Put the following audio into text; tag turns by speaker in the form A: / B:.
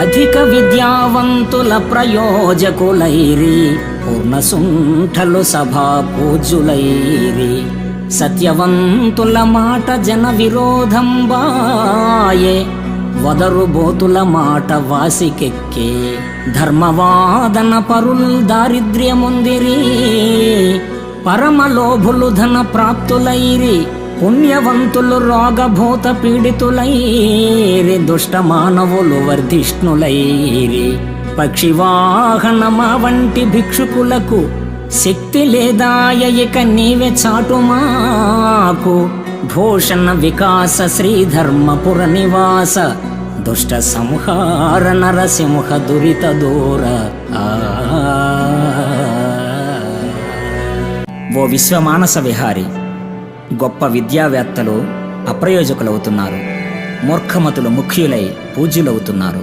A: అధిక విద్యావంతుల ప్రయోజకులైరి, పూర్ణసుంఠలు సభా పూజ్యులైరి. సత్యవంతుల మాట జన విరోధం బాయే, వదరుబోతుల మాట వాసికెక్కే. ధర్మవాదన పరుల్ దారిద్ర్యముందిరి, పరమలోభులు ధన ప్రాప్తులైరి. పుణ్యవంతులు రోగభూత పీడితులైరి, దుష్ట మానవులు వర్ధిష్ణులైరి. పక్షివాహనమా వంటి భిక్షుకులకు శక్తి లేదాయ, ఇక నీవే చాటుమాకు. భూషణ వికాస శ్రీధర్మపుర నివాస, దుష్ట సంహార నరసింహ దురిత దూర. ఓ విశ్వమానస విహారి, గొప్ప విద్యావేత్తలు అప్రయోజకులవుతున్నారు, మూర్ఖమతులు ముఖ్యులై పూజ్యులవుతున్నారు.